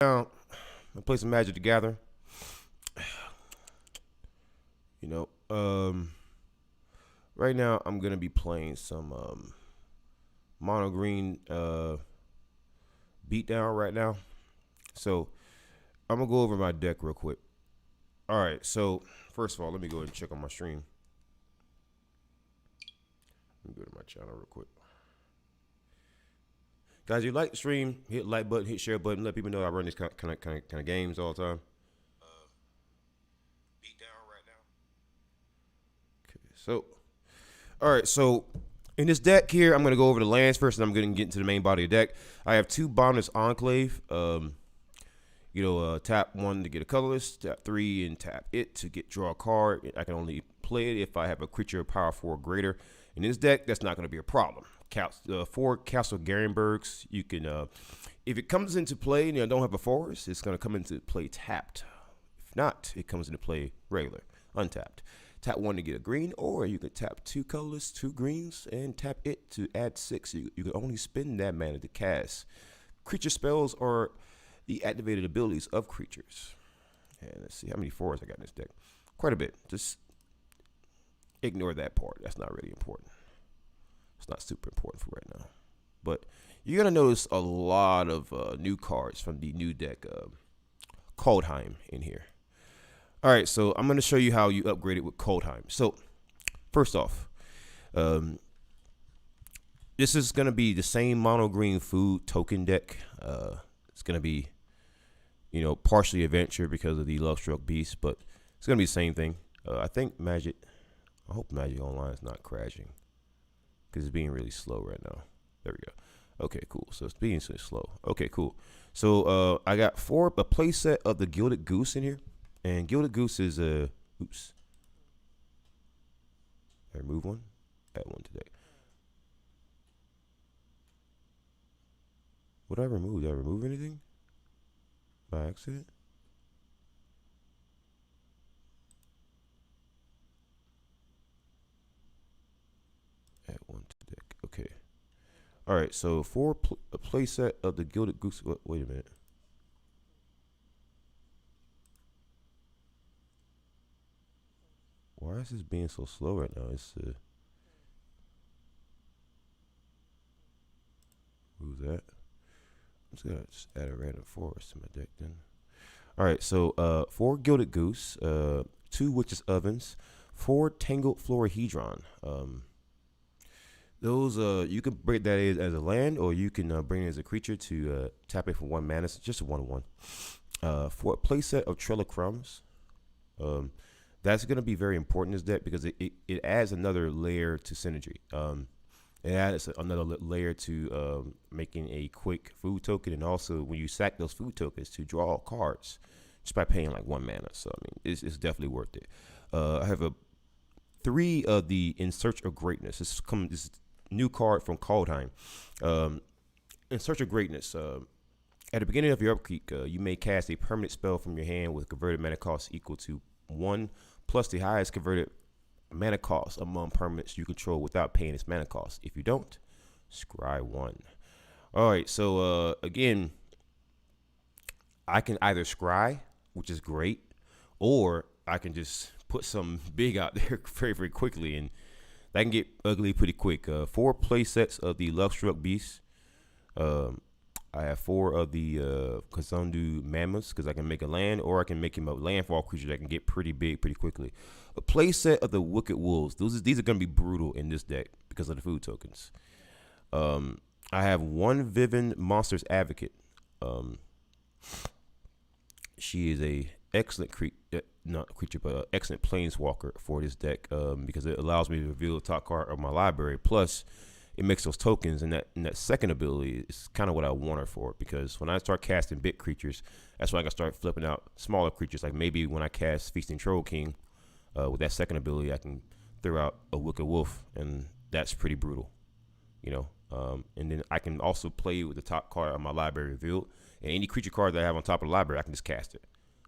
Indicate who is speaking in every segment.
Speaker 1: Now, I play some Magic together. You know, right now I'm gonna be playing some mono green beatdown right now. So I'm gonna go over my deck real quick. All right. So first of all, let me go ahead and check on my stream. Let me go to my channel real quick. Guys, you like the stream, hit like button, hit share button, let people know I run these kind of games all the time. Beat down right now. Okay, so all right, so in this deck here, I'm gonna go over the lands first, and I'm gonna get into the main body of the deck. I have two Bonders Enclave. Tap one to get a colorless, tap three and tap it to draw a card. I can only play it if I have a creature of power 4 or greater. In this deck, that's not going to be a problem. 4 Castle Garenbergs. You can, if it comes into play and you don't have a forest, it's going to come into play tapped. If not, it comes into play regular, untapped. Tap one to get a green, or you can tap 2 colorless, 2 greens, and tap it to add 6. You can only spend that mana to cast. Creature spells are the activated abilities of creatures. And let's see how many 4s I got in this deck. Quite a bit. Just ignore that part. That's not really important. It's not super important for right now. But you're going to notice a lot of new cards from the new deck, Kaldheim, in here. All right, so I'm going to show you how you upgrade it with Kaldheim. So first off, this is going to be the same mono green food token deck. It's going to be, partially adventure because of the Love Struck Beast, but it's going to be the same thing. I think Magic, I hope Magic Online is not crashing because it's being really slow right now. There we go. Okay, cool. So it's being so slow. Okay, cool. So I got a playset of the Gilded Goose in here, and Gilded Goose is a, oops. I remove one, add one today. What did I remove? Did I remove anything by accident? Add one to deck. Okay. All right. So for a playset of the Gilded Goose. Wait a minute. Why is this being so slow right now? It's who's that? I'm just gonna add a random forest to my deck then. All right, so 4 Gilded Goose, 2 Witch's Ovens, 4 Tangled Florahedron. Those you can break that as a land, or you can bring it as a creature to tap it for 1 mana. It's just a 1/1. For a playset of Trella Crumbs, that's going to be very important in this deck because it adds another layer to synergy. It adds another layer to making a quick food token, and also when you sack those food tokens to draw cards just by paying like 1 mana. So I mean, it's definitely worth it. I have 3 of the In Search of Greatness. This new card from Kaldheim. In Search of Greatness. At the beginning of your upkeep, you may cast a permanent spell from your hand with converted mana cost equal to 1 plus the highest converted mana cost among permanents you control without paying its mana cost. If you don't, scry 1. All right, so again, I can either scry, which is great, or I can just put some big out there very, very quickly, and that can get ugly pretty quick. 4 play sets of the Love Struck Beast. I have 4 of the Kazundu Mammoths because I can make a land, or I can make him a landfall creature that can get pretty big pretty quickly. A play set of the Wicked Wolves. These are going to be brutal in this deck because of the food tokens. I have 1 Vivin Monsters Advocate. She is a excellent excellent planeswalker for this deck because it allows me to reveal the top card of my library. Plus, it makes those tokens, and that second ability is kind of what I want her for, because when I start casting big creatures, that's when I can start flipping out smaller creatures. Like maybe when I cast Feasting Troll King with that second ability, I can throw out a Wicked Wolf, and that's pretty brutal, and then I can also play with the top card of my library revealed, and any creature card that I have on top of the library, I can just cast it,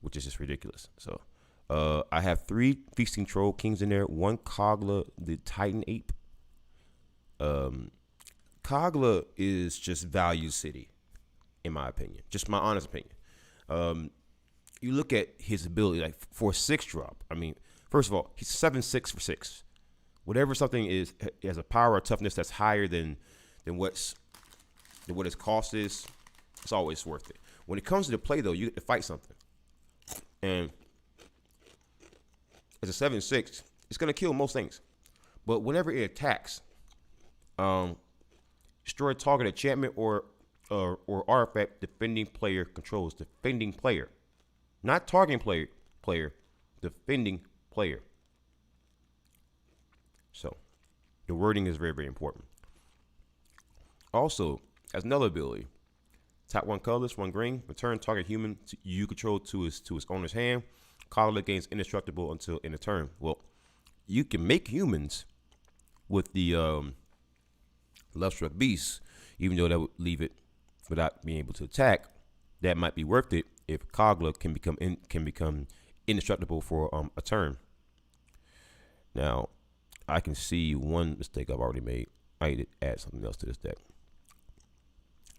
Speaker 1: which is just ridiculous. So I have 3 Feasting Troll Kings in there, 1 Kogla the Titan Ape. Kogla is just value city, in my opinion, just my honest opinion. You look at his ability, like for a 6-drop. I mean, first of all, he's 7-6 for 6. Whatever something is, has a power or toughness that's higher than what its cost is, it's always worth it. When it comes to the play, though, you get to fight something. And as a 7-6, it's gonna kill most things. But whenever it attacks, destroy target enchantment or artifact defending player controls. Defending player, not targeting player, defending player. So the wording is very, very important. Also, as another ability, tap 1 colorless, 1 green, return target human you control to his owner's hand. Colorless gains indestructible until end of turn. Well, you can make humans with the love-struck beast, even though that would leave it without being able to attack. That might be worth it if Kogla can become indestructible for a turn. Now, I can see one mistake I've already made. I need to add something else to this deck.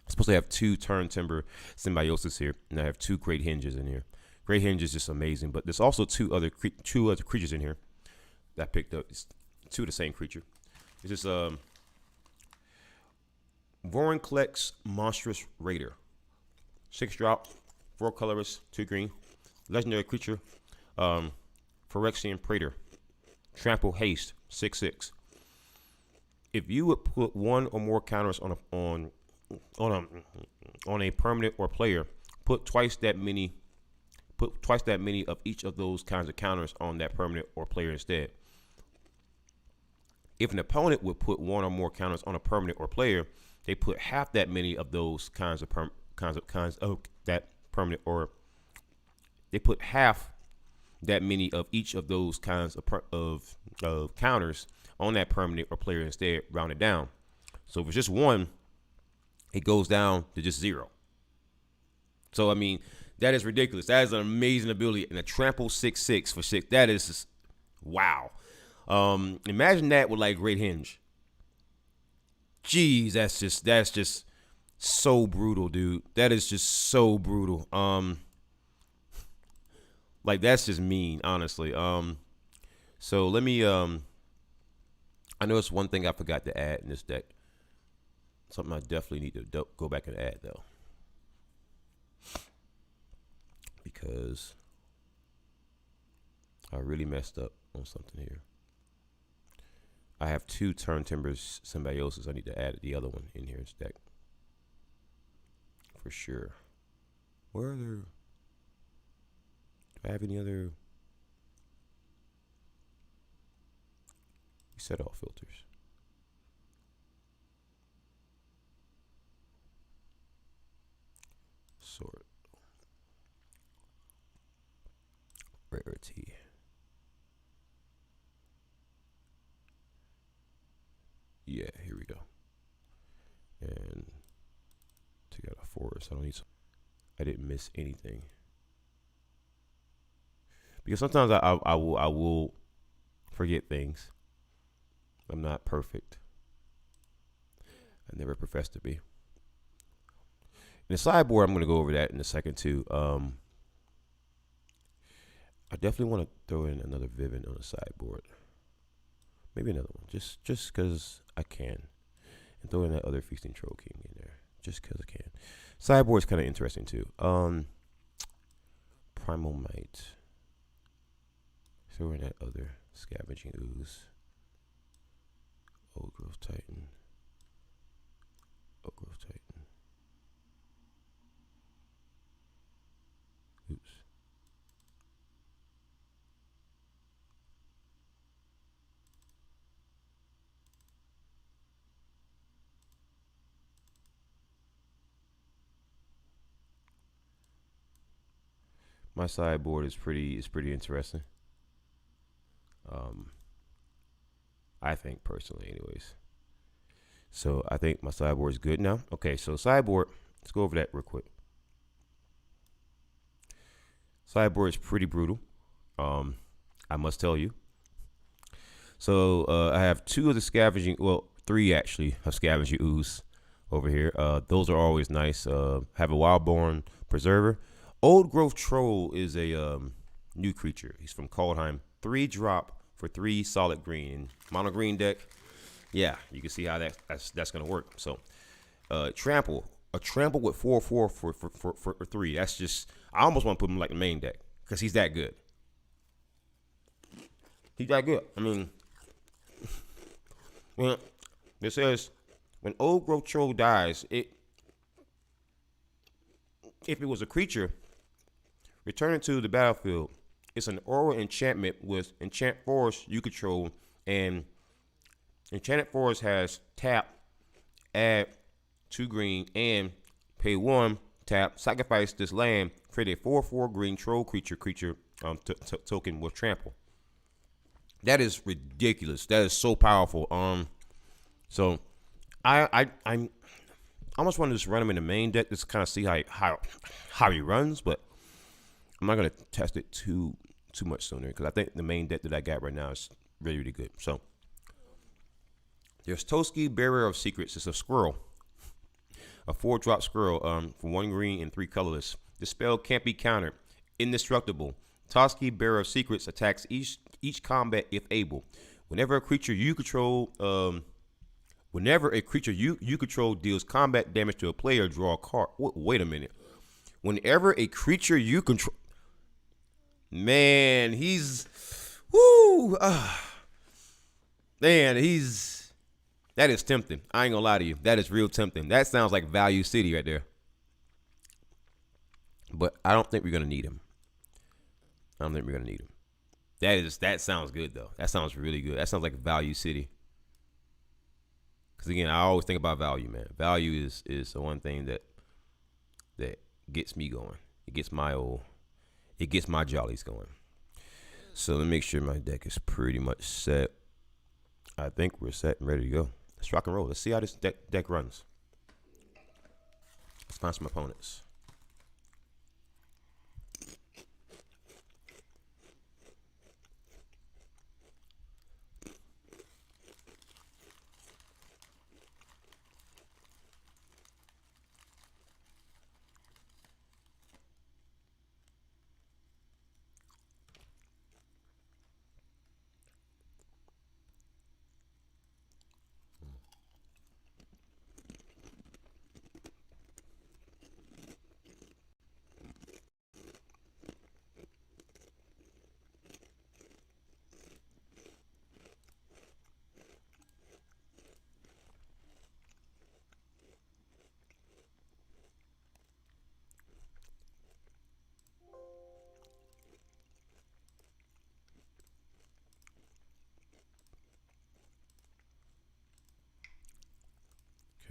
Speaker 1: I'm supposed to have 2 turn timber symbiosis here, and I have 2 great hinges in here. Great hinge is just amazing, but there's also two other creatures in here that I picked up. It's 2 of the same creature. It's just Vorinclex Monstrous Raider. 6-drop, 4 colorless, 2 green. Legendary creature, Phyrexian Praetor. Trample haste, 6/6. If you would put 1 or more counters on a permanent or player, put twice that many of each of those kinds of counters on that permanent or player instead. If an opponent would put 1 or more counters on a permanent or player, they put half that many of those kinds of that permanent, or they put half that many of each of those kinds of counters on that permanent or player instead, rounded down. So if it's just 1, it goes down to just 0. So I mean, that is ridiculous. That is an amazing ability, and a trample 6/6 for 6. That is just, wow. Imagine that with like great hinge. Jeez, that's just so brutal, dude. That is just so brutal. Like, that's just mean, honestly. So let me I know it's one thing I forgot to add in this deck. Something I definitely need to go back and add, though, because I really messed up on something here. I have 2 turn timbers symbiosis. I need to add the other one in here in this deck for sure. Where are there? Do I have any other? Set all filters. Sort. Rarity. Yeah, here we go. And take out a forest. I don't need some. I didn't miss anything, because sometimes I will forget things. I'm not perfect. I never profess to be. In the sideboard, I'm going to go over that in a second too. I definitely want to throw in another Vivint on the sideboard. Maybe another one, just because I can, and throw in that other Feasting Troll King in there, just because I can. Sideboard's kind of interesting too. Primal Might. Throw in that other Scavenging Ooze. Old Growth Titan. Old Growth Titan. Oops. My sideboard is pretty interesting. I think personally, anyways. So I think my sideboard is good now. Okay, so sideboard. Let's go over that real quick. Sideboard is pretty brutal. I must tell you. So I have 2 of the scavenging. Well, 3 actually of scavenging ooze over here. Those are always nice. Have a Wildborn Preserver. Old Growth Troll is a new creature. He's from Kaldheim. 3 drop for 3 solid green. Mono green deck. Yeah, you can see how that's gonna work. So, trample. A trample with 4/4 for 3. That's just, I almost want to put him like the main deck because he's that good. He's that good. I mean, well, it says when Old Growth Troll dies, if it was a creature, return it to the battlefield. It's an aura enchantment with enchant forest you control, and enchanted forest has tap, add 2 green, and pay 1, tap, sacrifice this land, create a 4/4 green troll creature token with trample. That is ridiculous. That is so powerful. So I almost want to just run him in the main deck just kind of see how he runs, but I'm not gonna test it too much sooner because I think the main deck that I got right now is really, really good. So there's Toski, Bearer of Secrets. It's a squirrel. A 4-drop squirrel for 1 green and 3 colorless. The spell can't be countered. Indestructible. Toski, Bearer of Secrets, attacks each combat if able. Whenever a creature you control deals combat damage to a player, draw a card. Wait a minute. Whenever a creature you control, man, he's that is tempting. I ain't gonna lie to you. That is real tempting. That sounds like Value City right there. But I don't think we're gonna need him. That sounds good though. That sounds really good. That sounds like Value City. Because again, I always think about value, man. Value is the one thing that gets me going. It gets my jollies going. So let me make sure my deck is pretty much set. I think we're set and ready to go. Let's rock and roll. Let's see how this deck runs. Let's find some opponents.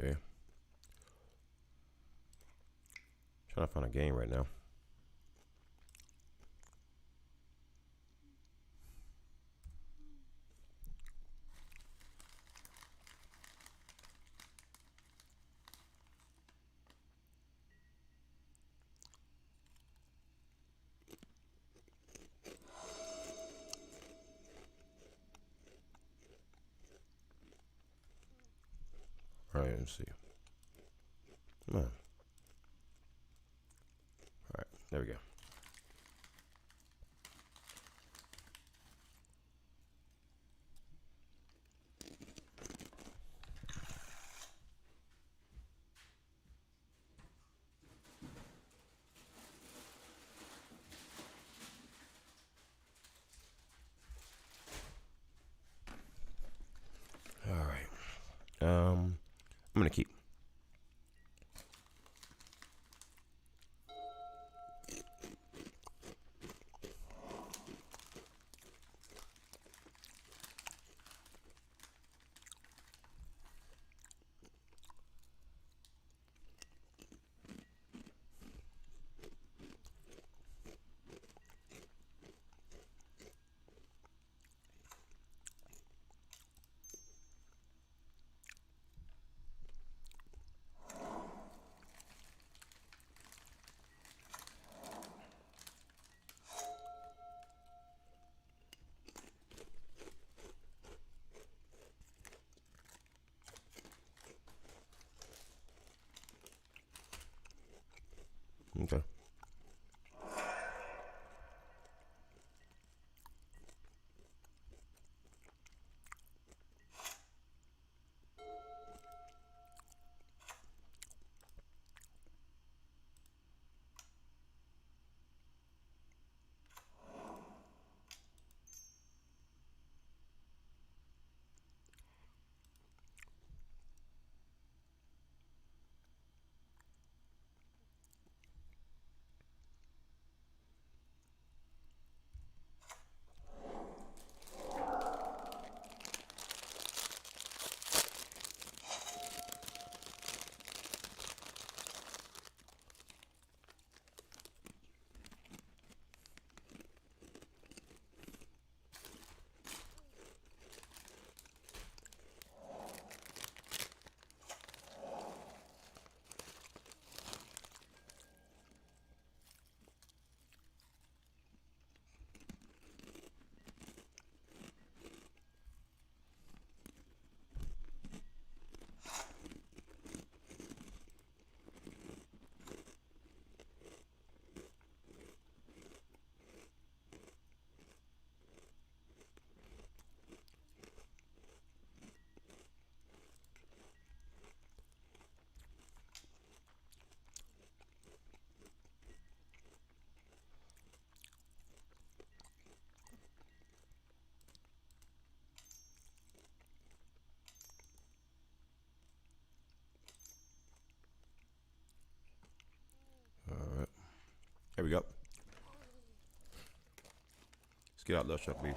Speaker 1: Okay. Trying to find a game right now. All right, let's see. Come on. All right, there we go. All right. I'm gonna keep. Yep. Let's get out those please.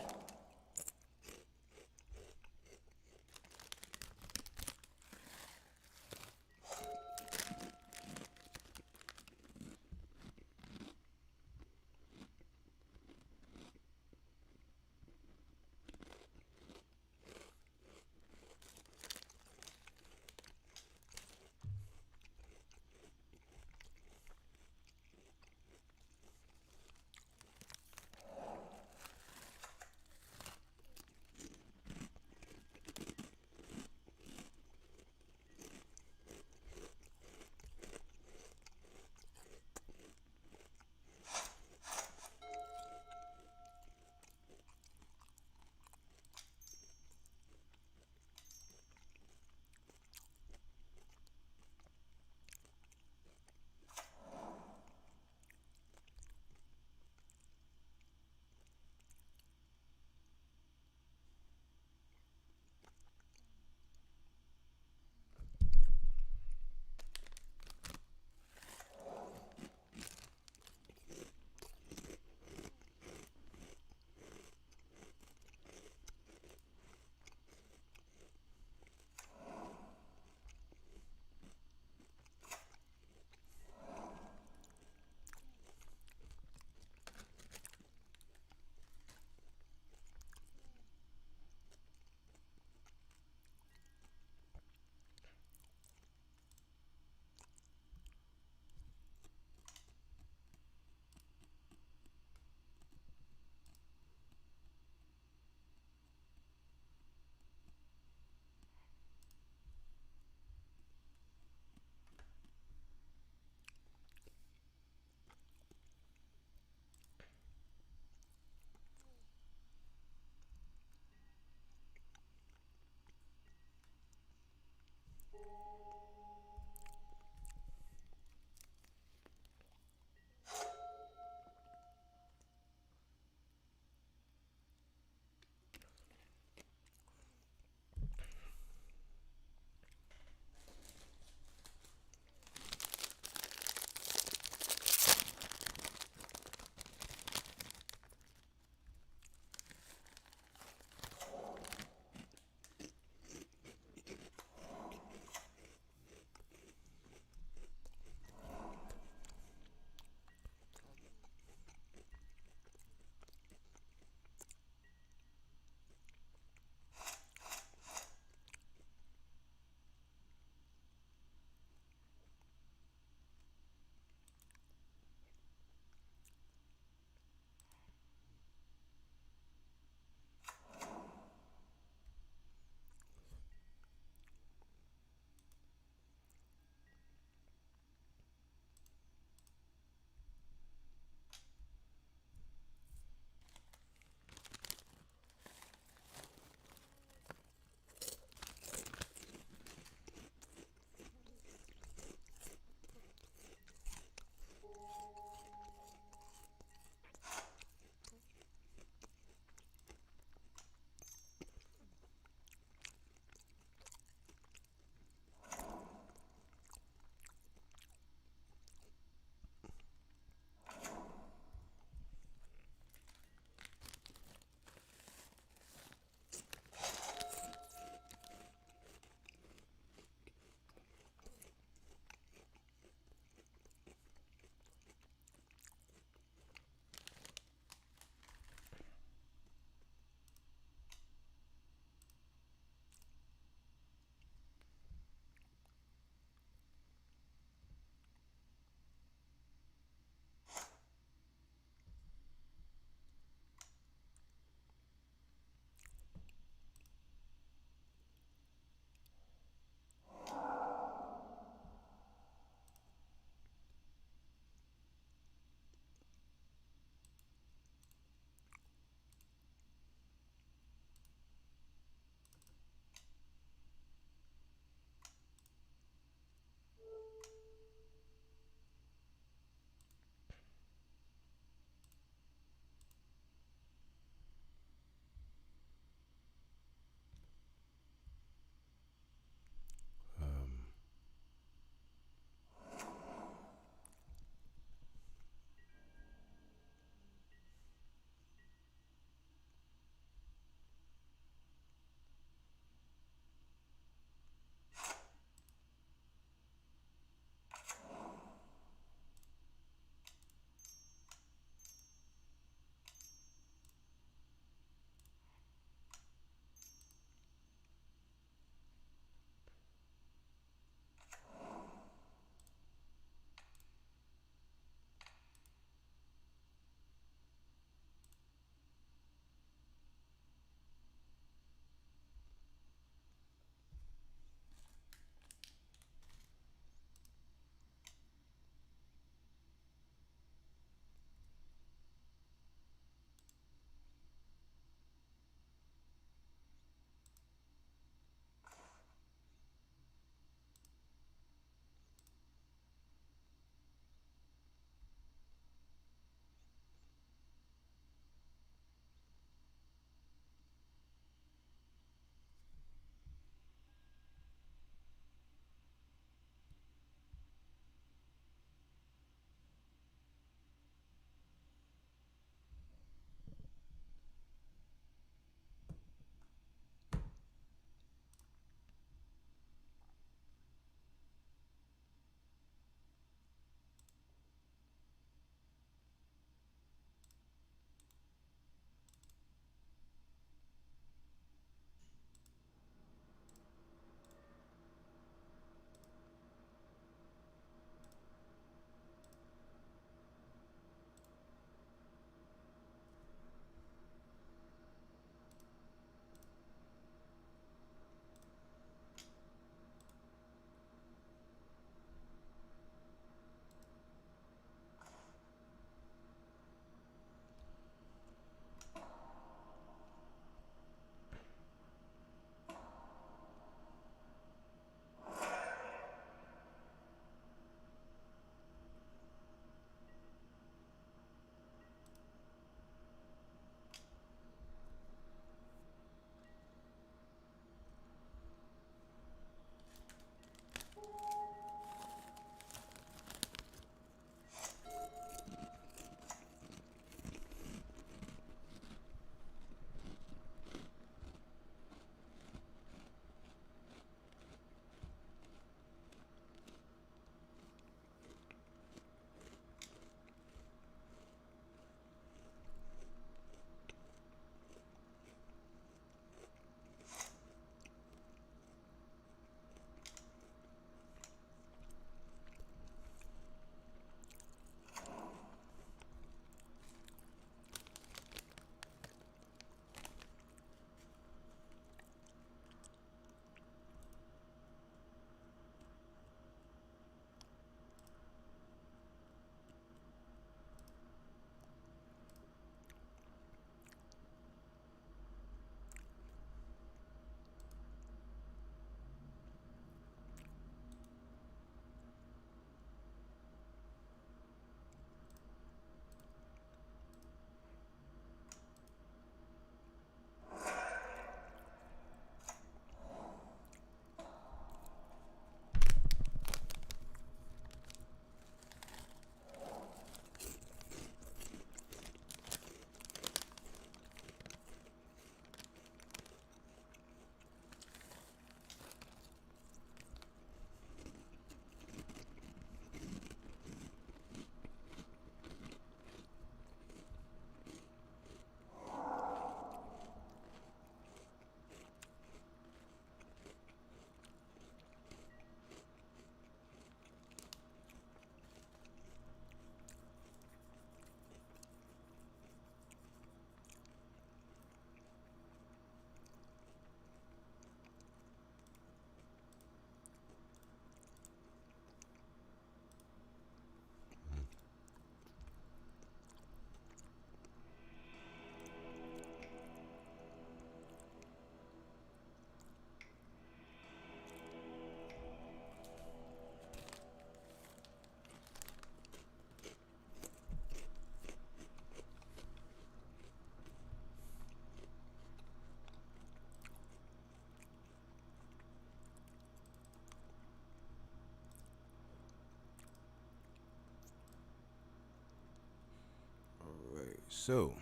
Speaker 1: So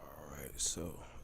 Speaker 1: all right, so